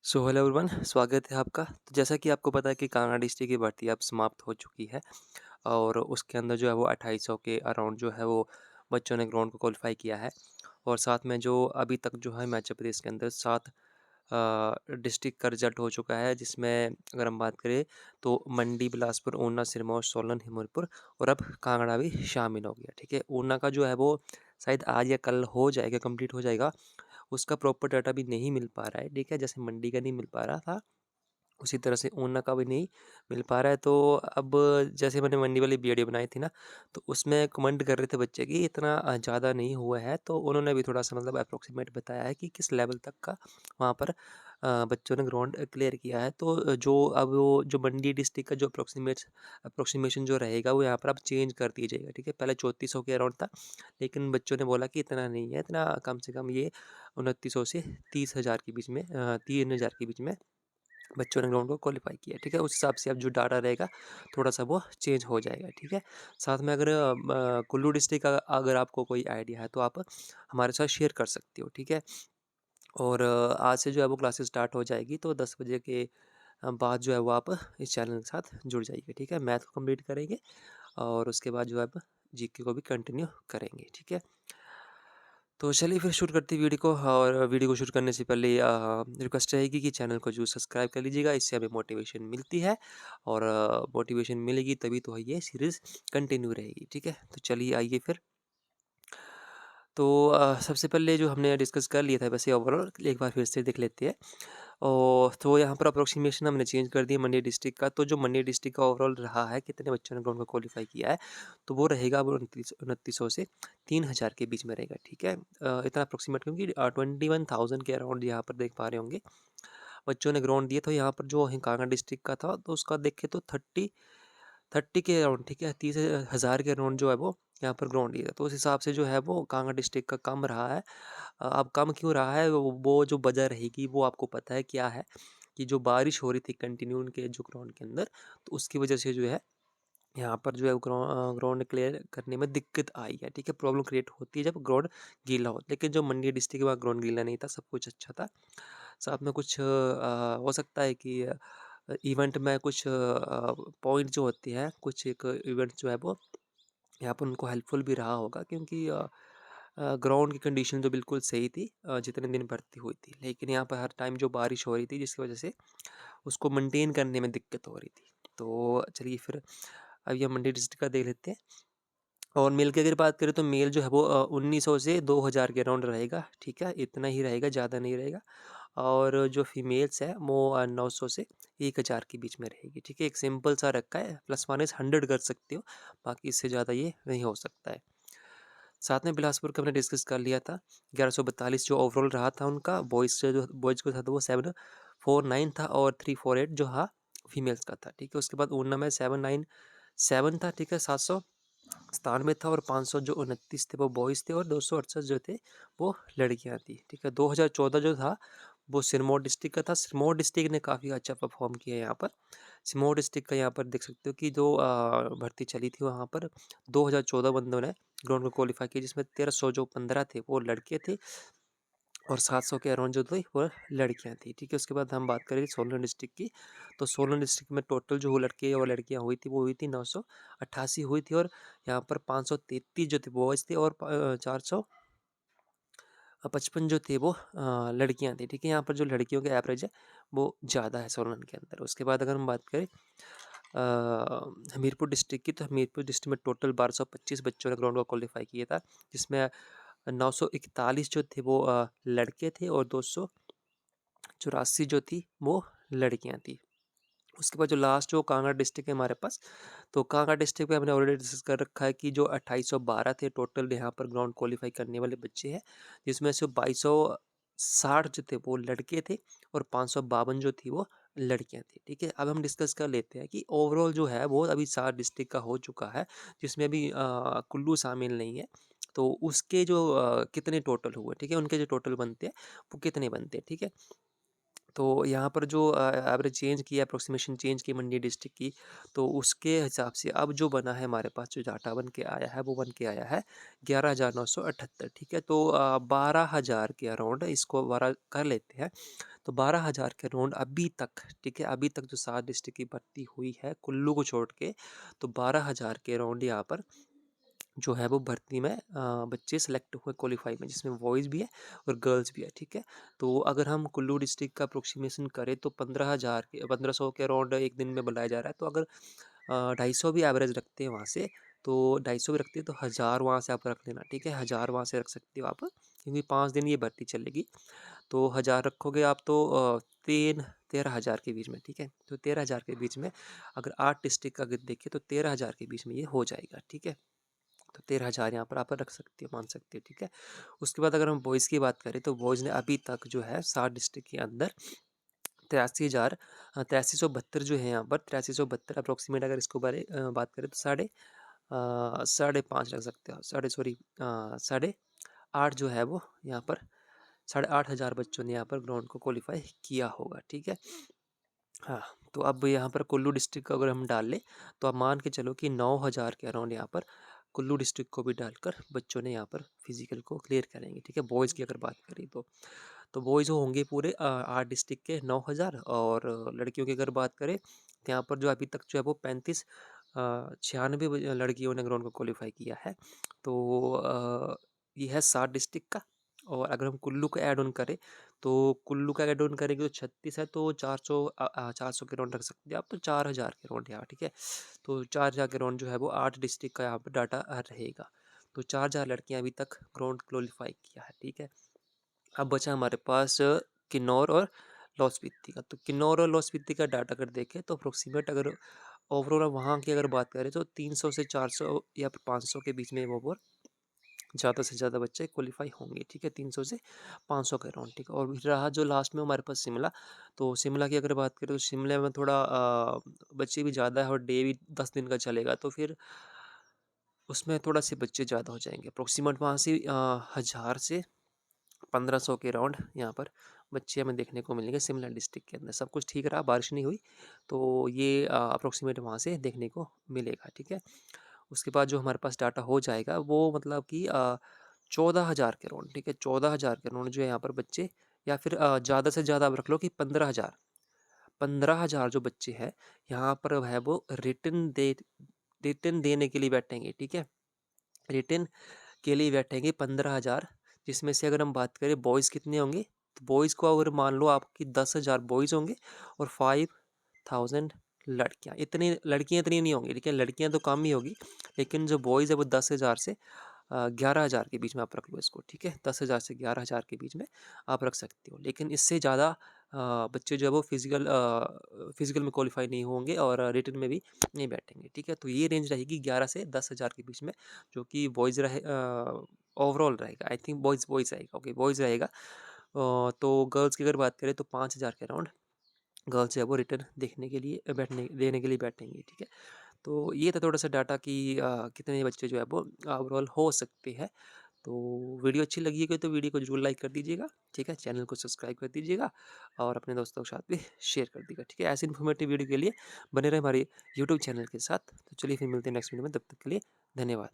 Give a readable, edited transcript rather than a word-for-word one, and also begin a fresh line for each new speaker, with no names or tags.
So hello everyone, स्वागत है आपका। तो जैसा कि आपको पता है कि कांगड़ा डिस्ट्रिक्ट की भर्ती अब समाप्त हो चुकी है और उसके अंदर जो है वो 2800 के अराउंड जो है वो बच्चों ने ग्राउंड को क्वालिफाई किया है। और साथ में जो अभी तक जो है हिमाचल प्रदेश के अंदर 7 डिस्ट्रिक्ट का रिजल्ट हो चुका है, जिसमें अगर हम बात करें तो मंडी, बिलासपुर, ऊना, सिरमौर, सोलन, हिमरपुर और अब कांगड़ा भी शामिल हो गया। ठीक है, ऊना का जो है वो शायद आज या कल हो जाएगा, कंप्लीट हो जाएगा। उसका प्रॉपर डाटा भी नहीं मिल पा रहा है। ठीक है, जैसे मंडी का नहीं मिल पा रहा था, उसी तरह से ऊना का भी नहीं मिल पा रहा है। तो अब जैसे मैंने मंडी वाली वीडियो बनाई थी ना, तो उसमें कमेंट कर रहे थे बच्चे कि इतना ज़्यादा नहीं हुआ है। तो उन्होंने भी थोड़ा सा मतलब अप्रोक्सीमेट बताया है कि किस लेवल तक का वहाँ पर बच्चों ने ग्राउंड क्लियर किया है। तो जो अब वो जो मंडी डिस्ट्रिक्ट का जो अप्रोक्सीमेशन जो रहेगा वो यहाँ पर अब चेंज कर दिया जाएगा। ठीक है, पहले 3400 के अराउंड था, लेकिन बच्चों ने बोला कि इतना नहीं है, इतना कम से कम ये 2900 से 30,000 के बीच में 3000 के बीच में बच्चों ने ग्राउंड को क्वालिफाई किया। ठीक है, उस हिसाब से अब जो डाटा रहेगा थोड़ा सा वो चेंज हो जाएगा। ठीक है, साथ में अगर कुल्लू डिस्ट्रिक्ट का अगर आपको कोई आइडिया है तो आप हमारे साथ शेयर कर सकते हो। ठीक है, और आज से जो है वो क्लासेस स्टार्ट हो जाएगी, तो 10 बजे के बाद जो है वो आप इस चैनल के साथ जुड़ जाइए। ठीक है, मैथ को कंप्लीट करेंगे और उसके बाद जो है आप जीके को भी कंटिन्यू करेंगे। ठीक है, तो चलिए फिर शूट करते हैं वीडियो को। और वीडियो को शूट करने से पहले रिक्वेस्ट रहेगी कि चैनल को जरूर सब्सक्राइब कर लीजिएगा, इससे हमें मोटिवेशन मिलती है और मोटिवेशन मिलेगी तभी तो ये सीरीज़ कंटिन्यू रहेगी। ठीक है, तो चलिए आइए फिर। तो सबसे पहले जो हमने डिस्कस कर लिया था वैसे ओवरऑल एक बार फिर से देख लेते हैं। और तो यहाँ पर अप्रोक्सीमेशन हमने चेंज कर दिया मंडी डिस्ट्रिक्ट का। तो जो मंडी डिस्ट्रिक्ट का ओवरऑल रहा है, कितने बच्चों ने ग्राउंड को क्वालिफाई किया है, तो वो रहेगा वो 2900 से 3000 के बीच में रहेगा। ठीक है, इतना अप्रोक्सीमेट क्योंकि 21,000 के अराउंड यहाँ पर देख पा रहे होंगे बच्चों ने ग्राउंड दिया। तो यहाँ पर जो कांगड़ा डिस्ट्रिक्ट का था तो उसका देखे तो 30 के अराउंड, ठीक है, 30,000 के अराउंड जो है वो यहाँ पर ग्राउंड लिया था। तो उस हिसाब से जो है वो कांगड़ा डिस्ट्रिक्ट का कम रहा है। अब कम क्यों रहा है, वो जो वजह रहेगी वो आपको पता है क्या है, कि जो बारिश हो रही थी कंटिन्यू उनके जो ग्राउंड के अंदर, तो उसकी वजह से जो है यहाँ पर जो है ग्राउंड क्लियर करने में दिक्कत आई है। ठीक है, प्रॉब्लम क्रिएट होती है जब ग्राउंड गीला हो, लेकिन जो मंडी डिस्ट्रिक्ट के बाद ग्राउंड गीला नहीं था, सब कुछ अच्छा था। साथ में कुछ हो सकता है कि इवेंट में कुछ पॉइंट जो होती है, कुछ एक इवेंट जो है वो यहाँ पर उनको हेल्पफुल भी रहा होगा, क्योंकि ग्राउंड की कंडीशन तो बिल्कुल सही थी जितने दिन भर्ती हुई थी, लेकिन यहाँ पर हर टाइम जो बारिश हो रही थी जिसकी वजह से उसको मेंटेन करने में दिक्कत हो रही थी। तो चलिए फिर अब ये मंडी डिस्ट्रिक्ट का देख लेते हैं। और मेल की अगर बात करें तो मेल जो है वो 1900 से 2000 के अराउंड रहेगा। ठीक है, इतना ही रहेगा, ज़्यादा नहीं रहेगा। और जो फीमेल्स है वो 900 से 1000 के बीच में रहेगी। ठीक है, एक सिंपल सा रखा है, प्लस माइनस 100 कर सकते हो, बाकी इससे ज़्यादा ये नहीं हो सकता है। साथ में बिलासपुर का हमने डिस्कस कर लिया था, 1142 जो ओवरऑल रहा था उनका। बॉयज़ को था तो वो 749 था और 348 जो था फीमेल्स का था। ठीक है, उसके बाद ऊना में 797 था। ठीक है, 797 था और 500 जो 29 थे वो बॉयज़ थे और 268 जो थे वो लड़कियां थी। ठीक है, 2014 जो था वो सिरमौर डिस्ट्रिक्ट का था। सिरमौर डिस्ट्रिक्ट ने काफ़ी अच्छा परफॉर्म किया यहाँ पर। सिरमौर डिस्ट्रिक्ट का यहाँ पर देख सकते हो कि जो भर्ती चली थी वहाँ पर 2014 बंदों ने ग्राउंड को क्वालिफाई किया, जिसमें 1300 जो 15 थे वो लड़के थे और 700 के अराउंड जो थे वो लड़कियां थी। ठीक है, उसके बाद हम बात करें सोलन डिस्ट्रिक्ट की। तो सोलन डिस्ट्रिक्ट में टोटल जो लड़के और लड़कियां हुई थी वो हुई थी 988 हुई थी। और यहाँ पर 533 जो थे बॉयज़ थे और 455 जो थे वो लड़कियां थी। ठीक है, यहाँ पर जो लड़कियों के एवरेज है वो ज़्यादा है सोलन के अंदर। उसके बाद अगर हम बात करें हमीरपुर डिस्ट्रिक्ट की, तो हमीरपुर डिस्ट्रिक्ट में टोटल 1225 बच्चों ने ग्राउंड को क्वालिफाई किया था, जिसमें 941 जो थे वो लड़के थे और 284 जो थी वो लड़कियां थी। उसके बाद जो लास्ट जो कांगड़ा डिस्ट्रिक्ट है हमारे पास, तो कांगड़ा डिस्ट्रिक्ट पे हमने ऑलरेडी डिस्कस कर रखा है कि जो 2812 थे टोटल यहाँ पर ग्राउंड क्वालिफाई करने वाले बच्चे हैं, जिसमें से 2260 जो थे वो लड़के थे और 552 जो थी वो लड़कियां थी। ठीक है, अब हम डिस्कस कर लेते हैं कि ओवरऑल जो है वो अभी 7 डिस्ट्रिक्ट का हो चुका है, जिसमें अभी कुल्लू शामिल नहीं है। तो उसके जो कितने टोटल हुए, ठीक है, उनके जो टोटल बनते हैं वो कितने बनते हैं। ठीक है, तो यहाँ पर जो एवरेज चेंज की अप्रोक्सीमेशन चेंज की मंडी डिस्ट्रिक्ट की, तो उसके हिसाब से अब जो बना है हमारे पास जो डाटा बन के आया है वो बन के आया है 11,978। ठीक है, तो 12,000 के अराउंड इसको 12 कर लेते हैं, तो 12,000 के अराउंड अभी तक, ठीक है, अभी तक जो 7 डिस्ट्रिक्ट की भर्ती हुई है कुल्लू को छोड़ के, तो 12,000 के अराउंड यहाँ पर जो है वो भर्ती में बच्चे सेलेक्ट हुए क्वालिफाई में, जिसमें बॉयज़ भी है और गर्ल्स भी है। ठीक है, तो अगर हम कुल्लू डिस्ट्रिक्ट का अप्रोक्सीमेशन करें तो 15,000 के 1500 के अराउंड एक दिन में बुलाया जा रहा है। तो अगर 250 भी एवरेज रखते हैं वहाँ से, तो 250 भी रखते हैं तो 1000 वहाँ से आप रख लेना। ठीक है, 1000 वहाँ से रख सकते हो आप, क्योंकि 5 दिन ये भर्ती चलेगी। तो 1000 रखोगे आप तो 13,000 के बीच में। ठीक है, तो 13,000 के बीच में अगर 8 डिस्ट्रिक्ट अगर देखें तो 13,000 के बीच में ये हो जाएगा। ठीक है, तो 13,000 यहाँ पर आप रख सकते हो, मान सकते हो। ठीक है, उसके बाद अगर हम बॉयज़ की बात करें तो बॉयज़ ने अभी तक जो है 7 डिस्ट्रिक्ट के अंदर 83,72 जो है यहाँ पर 83,72 अप्रोक्सीमेट, अगर इसको बात करें तो साढ़े 5 रख सकते हो, साढ़े 8 जो है वो यहाँ पर 8,500 बच्चों ने यहाँ पर ग्राउंड को क्वालिफाई किया होगा। ठीक है, हाँ, तो अब यहाँ पर कुल्लू डिस्ट्रिक्ट का अगर हम डाल लें, तो आप मान के चलो कि 9,000 के अराउंड यहाँ पर कुल्लू डिस्ट्रिक्ट को भी डालकर बच्चों ने यहाँ पर फिजिकल को क्लियर करेंगे। ठीक है, बॉयज़ की अगर बात करें तो बॉयज़ होंगे पूरे 8 डिस्ट्रिक्ट के 9,000, और लड़कियों की अगर बात करें तो यहाँ पर जो अभी तक जो है वो 96 लड़कियों ने ग्राउंड को क्वालिफाई किया है। तो ये है 7 डिस्ट्रिक्ट का। और अगर हम कुल्लू का ऐड ऑन करें, तो कुल्लू का ऐड ऑन करेंगे तो 36 है, तो 400 के राउंड रख सकते हैं आप, तो 4,000 के राउंड यहाँ। ठीक है, तो 4,000 के राउंड जो है वो 8 डिस्ट्रिक्ट का यहाँ पर डाटा रहेगा। तो 4,000 लड़कियाँ अभी तक ग्राउंड क्वालिफाई किया है। ठीक है, अब बचा हमारे पास किन्नौर और लाहौल स्पीति का। तो किन्नौर और लाहौल स्पीति का डाटा अगर देखें तो अप्रोक्सीमेट अगर ओवरऑल वहाँ की अगर बात करें तो 300 से 400 या फिर 500 के बीच में ओवर ज़्यादा से ज़्यादा बच्चे क्वालिफाई होंगे। ठीक है, 300 से 500 के अराउंड। ठीक है, और रहा जो लास्ट में हमारे पास शिमला, तो शिमला की अगर बात करें तो शिमला में थोड़ा बच्चे भी ज़्यादा है और डे भी 10 दिन का चलेगा, तो फिर उसमें थोड़ा से बच्चे ज़्यादा हो जाएंगे। अप्रोक्सीमेट वहाँ से 1000 से 1500 के राउंड यहाँ पर बच्चे हमें देखने को मिलेंगे शिमला डिस्ट्रिक्ट के अंदर। सब कुछ ठीक रहा, बारिश नहीं हुई, तो ये अप्रोक्सीमेट वहाँ से देखने को मिलेगा। ठीक है, उसके बाद जो हमारे पास डाटा हो जाएगा वो मतलब कि 14,000 के राउंड। ठीक है, 14,000 के राउंड जो है यहाँ पर बच्चे, या फिर ज़्यादा से ज़्यादा आप रख लो कि 15,000, 15,000 जो बच्चे हैं यहाँ पर है वो रिटर्न देने के लिए बैठेंगे। ठीक है, रिटर्न के लिए बैठेंगे 15,000, जिसमें से अगर हम बात करें बॉयज़ कितने होंगे, तो बॉयज़ को अगर मान लो आपकी 10,000 बॉयज़ होंगे और 5,000 लड़कियाँ। इतनी लड़कियाँ इतनी नहीं होंगी। ठीक है, लड़कियाँ तो कम ही होगी, लेकिन जो बॉयज़ है वो 10,000 से 11,000 के बीच में आप रख लो इसको। ठीक है, 10,000 से 11,000 के बीच में आप रख सकते हो, लेकिन इससे ज़्यादा बच्चे जो है वो फिजिकल में क्वालिफाई नहीं होंगे और रिटन में भी नहीं बैठेंगे। ठीक है, तो ये रेंज रहेगी 11 से 10,000 के बीच में, जो कि बॉयज़ ओवरऑल रहेगा। आई थिंक बॉयज़ रहेगा। ओके, बॉयज़ रहेगा। तो गर्ल्स की अगर बात करें तो 5,000 के अराउंड गर्ल्स जो है वो रिटर्न देखने के लिए बैठने देने के लिए बैठेंगे। ठीक है, तो ये था थोड़ा सा डाटा कि कितने बच्चे जो है वो ओवरऑल हो सकते हैं। तो वीडियो अच्छी लगी है तो वीडियो को जरूर लाइक कर दीजिएगा। ठीक है, चैनल को सब्सक्राइब कर दीजिएगा और अपने दोस्तों के साथ भी शेयर कर दीजिएगा। ठीक है, ऐसे इन्फॉर्मेटिव वीडियो के लिए बने रहे हमारे यूट्यूब चैनल के साथ। तो चलिए फिर मिलते हैं नेक्स्ट वीडियो में, तब तक के लिए धन्यवाद।